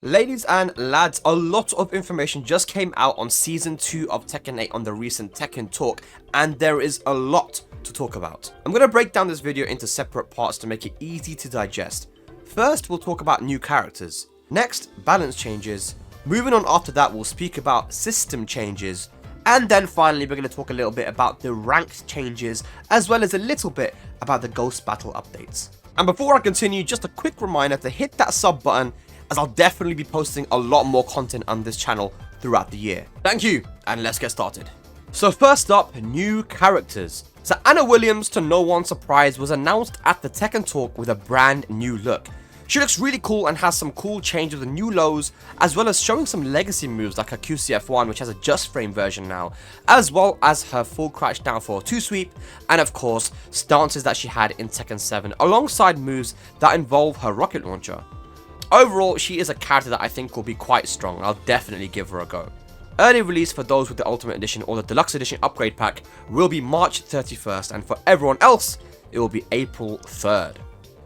Ladies and lads, a lot of information just came out on Season 2 of Tekken 8 on the recent Tekken Talk, and there is a lot to talk about. I'm going to break down this video into separate parts to make it easy to digest. First, we'll talk about new characters. Next, balance changes. Moving on after that, we'll speak about system changes. And then finally, we're going to talk a little bit about the ranked changes, as well as a little bit about the Ghost Battle updates. And before I continue, just a quick reminder to hit that sub button, as I'll definitely be posting a lot more content on this channel throughout the year. Thank you, and let's get started. So first up, new characters. So Anna Williams, to no one's surprise, was announced at the Tekken Talk with a brand new look. She looks really cool and has some cool changes with new lows, as well as showing some legacy moves like her QCF1, which has a just frame version now, as well as her full crouch down for 2 sweep, and of course, stances that she had in Tekken 7, alongside moves that involve her rocket launcher. Overall, she is a character that I think will be quite strong. I'll definitely give her a go. Early release for those with the Ultimate Edition or the Deluxe Edition upgrade pack will be March 31st, and for everyone else, it will be April 3rd.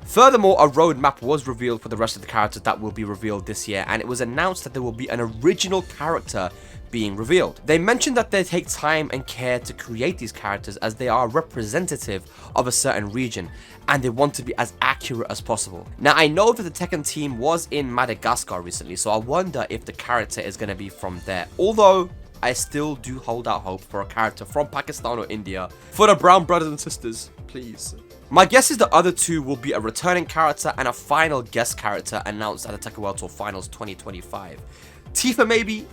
Furthermore, a roadmap was revealed for the rest of the characters that will be revealed this year, and it was announced that there will be an original character being revealed. They mentioned that they take time and care to create these characters as they are representative of a certain region, and they want to be as accurate as possible. Now, I know that the Tekken team was in Madagascar recently, so I wonder if the character is going to be from there, although I still do hold out hope for a character from Pakistan or India. For the brown brothers and sisters, please. My guess is the other two will be a returning character and a final guest character announced at the Tekken World Tour Finals 2025. Tifa maybe?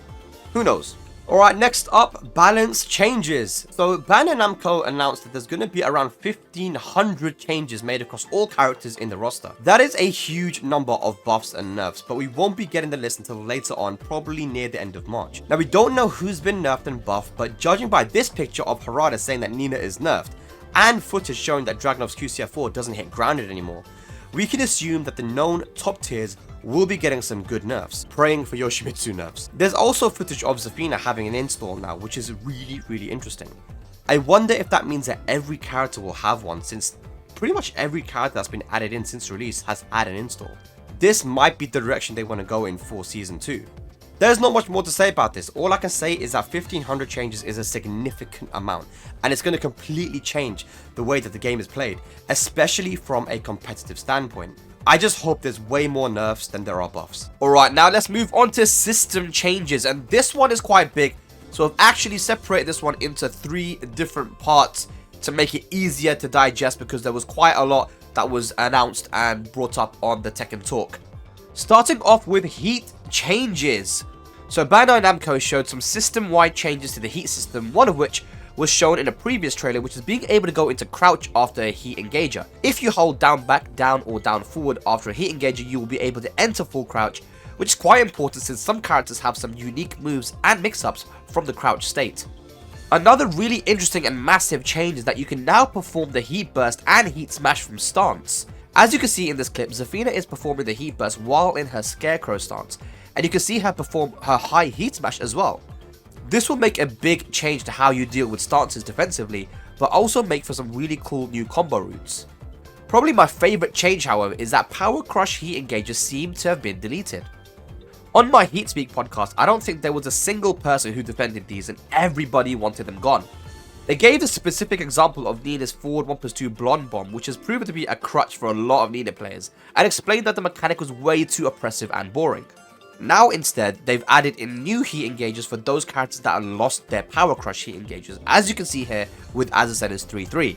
Who knows? Alright, next up, balance changes. So Bandai Namco announced that there's going to be around 1,500 changes made across all characters in the roster. That is a huge number of buffs and nerfs, but we won't be getting the list until later on, probably near the end of March. Now, we don't know who's been nerfed and buffed, but judging by this picture of Harada saying that Nina is nerfed, and footage showing that Dragunov's QCF4 doesn't hit grounded anymore, we can assume that the known top tiers will be getting some good nerfs. Praying for Yoshimitsu nerfs. There's also footage of Zafina having an install now, which is really interesting. I wonder if that means that every character will have one, since pretty much every character that's been added in since release has had an install. This might be the direction they want to go in for Season 2. There's not much more to say about this. All I can say is that 1,500 changes is a significant amount, and it's going to completely change the way that the game is played, especially from a competitive standpoint. I just hope there's way more nerfs than there are buffs. Alright, now let's move on to system changes, and this one is quite big, so I've actually separated this one into 3 different parts to make it easier to digest, because there was quite a lot that was announced and brought up on the Tekken Talk. Starting off with heat changes. So Bandai Namco showed some system-wide changes to the heat system, one of which was shown in a previous trailer, which is being able to go into crouch after a heat engager. If you hold down back, down, or down forward after a heat engager, you will be able to enter full crouch, which is quite important since some characters have some unique moves and mix-ups from the crouch state. Another really interesting and massive change is that you can now perform the heat burst and heat smash from stance. As you can see in this clip, Zafina is performing the heat burst while in her scarecrow stance, and you can see her perform her high heat smash as well. This will make a big change to how you deal with stances defensively, but also make for some really cool new combo routes. Probably my favourite change, however, is that Power Crush heat engagers seem to have been deleted. On my Heat Speak podcast, I don't think there was a single person who defended these, and everybody wanted them gone. They gave a specific example of Nina's forward 1+2 blonde bomb, which has proven to be a crutch for a lot of Nina players, and explained that the mechanic was way too oppressive and boring. Now instead, they've added in new heat engagers for those characters that have lost their Power Crush heat engagers, as you can see here with Azucena's 3-3.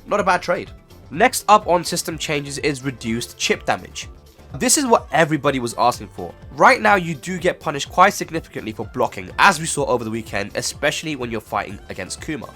Not a bad trade. Next up on system changes is reduced chip damage. This is what everybody was asking for. Right now, you do get punished quite significantly for blocking, as we saw over the weekend, especially when you're fighting against Kuma.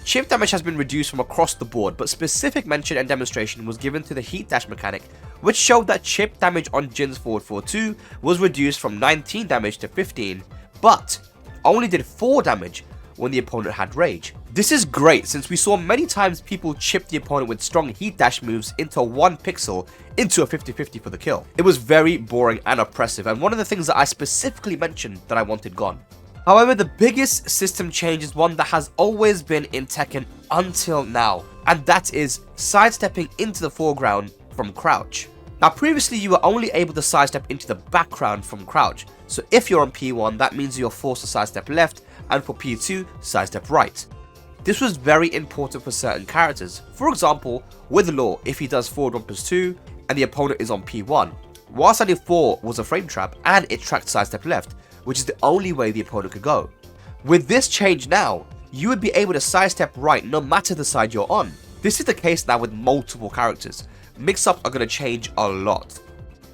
Chip damage has been reduced from across the board, but specific mention and demonstration was given to the heat dash mechanic, which showed that chip damage on Jin's forward 4-2 was reduced from 19 damage to 15, but only did 4 damage when the opponent had rage. This is great, since we saw many times people chip the opponent with strong heat dash moves into 1 pixel into a 50-50 for the kill. It was very boring and oppressive, and one of the things that I specifically mentioned that I wanted gone. However, the biggest system change is one that has always been in Tekken until now, and that is sidestepping into the foreground from crouch. Now previously you were only able to sidestep into the background from crouch, so if you're on P1 that means you're forced to sidestep left, and for P2 sidestep right. This was very important for certain characters. For example, with Law, if he does forward 1+2 and the opponent is on P1, while standing 4 was a frame trap and it tracked sidestep left, which is the only way the opponent could go. With this change now, you would be able to sidestep right no matter the side you're on. This is the case now with multiple characters. Mix-ups are going to change a lot.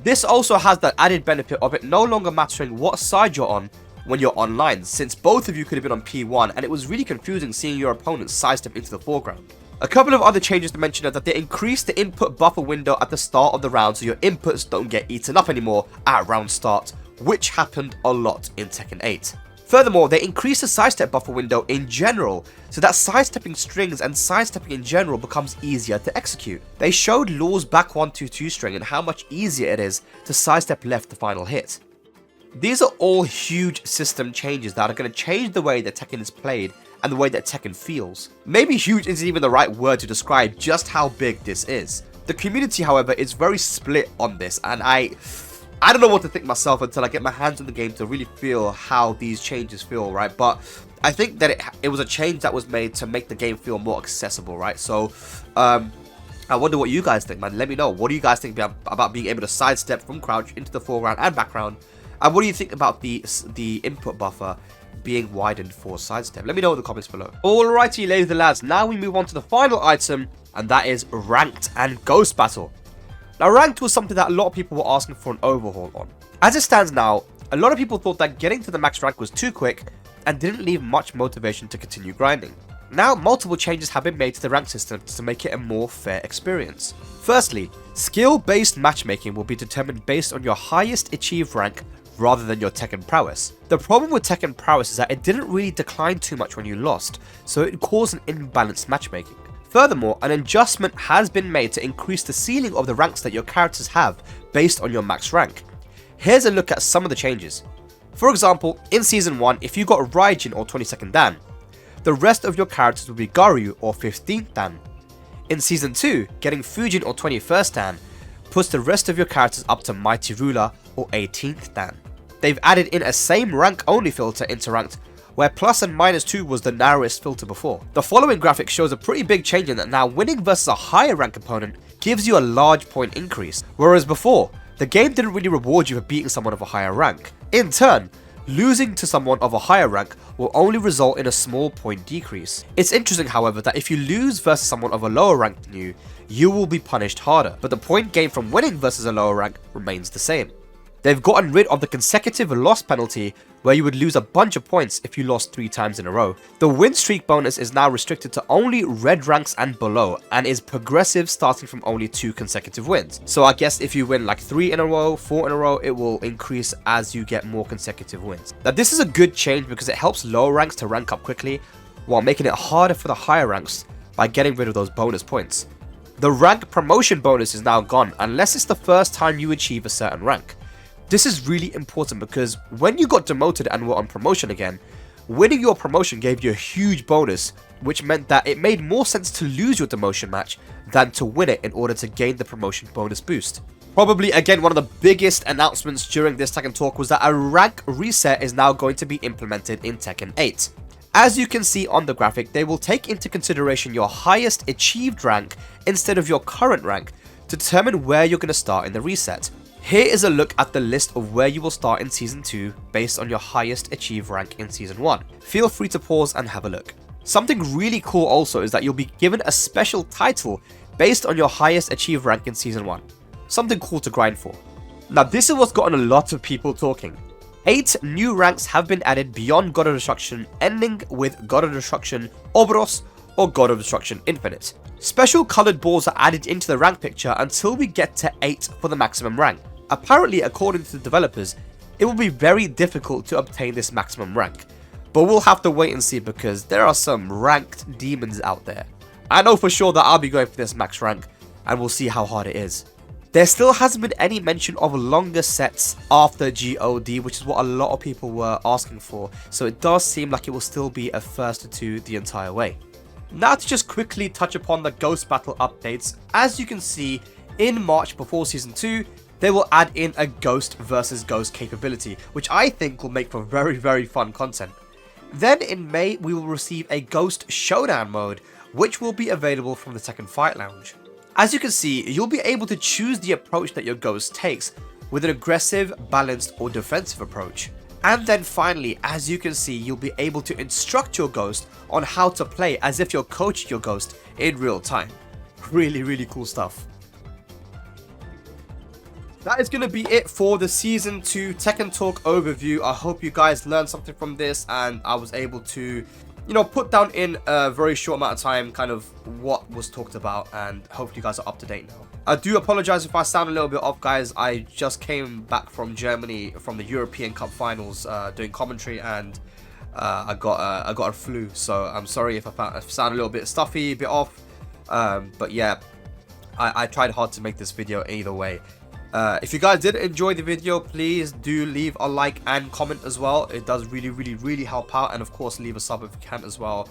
This also has the added benefit of it no longer mattering what side you're on when you're online, since both of you could have been on P1 and it was really confusing seeing your opponent sidestep into the foreground. A couple of other changes to mention are that they increased the input buffer window at the start of the round so your inputs don't get eaten up anymore at round start, which happened a lot in Tekken 8. Furthermore, they increased the sidestep buffer window in general, so that sidestepping strings and sidestepping in general becomes easier to execute. They showed Law's back 1-2-2 string and how much easier it is to sidestep left the final hit. These are all huge system changes that are going to change the way that Tekken is played and the way that Tekken feels. Maybe huge isn't even the right word to describe just how big this is. The community, however, is very split on this, and I don't know what to think myself until I get my hands on the game to really feel how these changes feel, right? But I think that it was a change that was made to make the game feel more accessible, right? So, I wonder what you guys think, man. Let me know. What do you guys think about being able to sidestep from crouch into the foreground and background? And what do you think about the input buffer being widened for sidestep? Let me know in the comments below. Alrighty, ladies and lads, now we move on to the final item, and that is Ranked and Ghost Battle. Now, Ranked was something that a lot of people were asking for an overhaul on. As it stands now, a lot of people thought that getting to the max rank was too quick and didn't leave much motivation to continue grinding. Now, multiple changes have been made to the rank system to make it a more fair experience. Firstly, skill-based matchmaking will be determined based on your highest achieved rank rather than your Tekken prowess. The problem with Tekken prowess is that it didn't really decline too much when you lost, so it caused an imbalanced matchmaking. Furthermore, an adjustment has been made to increase the ceiling of the ranks that your characters have based on your max rank. Here's a look at some of the changes. For example, in Season 1, if you got Raijin or 22nd Dan, the rest of your characters will be Garyu or 15th Dan. In Season 2, getting Fujin or 21st Dan puts the rest of your characters up to Mighty Ruler or 18th Dan. They've added in a same rank only filter into Ranked, where plus and minus 2 was the narrowest filter before. The following graphic shows a pretty big change in that now winning versus a higher rank opponent gives you a large point increase, whereas before, the game didn't really reward you for beating someone of a higher rank. In turn, losing to someone of a higher rank will only result in a small point decrease. It's interesting, however, that if you lose versus someone of a lower rank than you, you will be punished harder, but the point gained from winning versus a lower rank remains the same. They've gotten rid of the consecutive loss penalty where you would lose a bunch of points if you lost 3 times in a row. The win streak bonus is now restricted to only red ranks and below and is progressive starting from only 2 consecutive wins. So I guess if you win like 3 in a row, 4 in a row, it will increase as you get more consecutive wins. Now this is a good change because it helps lower ranks to rank up quickly while making it harder for the higher ranks by getting rid of those bonus points. The rank promotion bonus is now gone unless it's the first time you achieve a certain rank. This is really important because when you got demoted and were on promotion again, winning your promotion gave you a huge bonus, which meant that it made more sense to lose your demotion match than to win it in order to gain the promotion bonus boost. Probably again one of the biggest announcements during this Tekken talk was that a rank reset is now going to be implemented in Tekken 8. As you can see on the graphic, they will take into consideration your highest achieved rank instead of your current rank to determine where you're going to start in the reset. Here is a look at the list of where you will start in Season 2 based on your highest achieved rank in Season 1. Feel free to pause and have a look. Something really cool also is that you'll be given a special title based on your highest achieved rank in Season 1. Something cool to grind for. Now this is what's gotten a lot of people talking. 8 new ranks have been added beyond God of Destruction, ending with God of Destruction Obros or God of Destruction Infinite. Special coloured balls are added into the rank picture until we get to 8 for the maximum rank. Apparently, according to the developers, it will be very difficult to obtain this maximum rank, but we'll have to wait and see because there are some ranked demons out there. I know for sure that I'll be going for this max rank and we'll see how hard it is. There still hasn't been any mention of longer sets after GOD, which is what a lot of people were asking for, so it does seem like it will still be a first or 2 the entire way. Now to just quickly touch upon the Ghost Battle updates. As you can see, in March before Season 2, they will add in a Ghost versus Ghost capability, which I think will make for very fun content. Then in May, we will receive a Ghost Showdown mode, which will be available from the Tekken Fight Lounge. As you can see, you'll be able to choose the approach that your Ghost takes, with an aggressive, balanced, or defensive approach. And then finally, as you can see, you'll be able to instruct your Ghost on how to play as if you're coaching your Ghost in real time. Really cool stuff. That is going to be it for the Season 2 Tekken Talk overview. I hope you guys learned something from this and I was able to, put down in a very short amount of time kind of what was talked about, and hopefully you guys are up to date now. I do apologize if I sound a little bit off, guys. I just came back from Germany from the European Cup finals doing commentary, and I got a flu, so I'm sorry if I sound a little bit stuffy, a bit off. But yeah, I tried hard to make this video either way. If you guys did enjoy the video, please do leave a like and comment as well. It does really help out, and of course leave a sub if you can as well,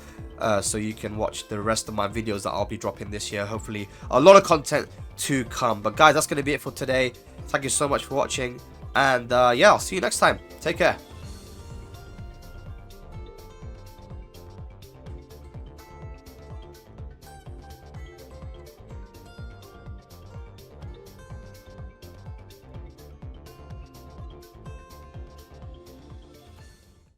so you can watch the rest of my videos that I'll be dropping this year. Hopefully a lot of content to come. But guys, that's going to be it for today. Thank you so much for watching, and yeah, I'll see you next time. Take care.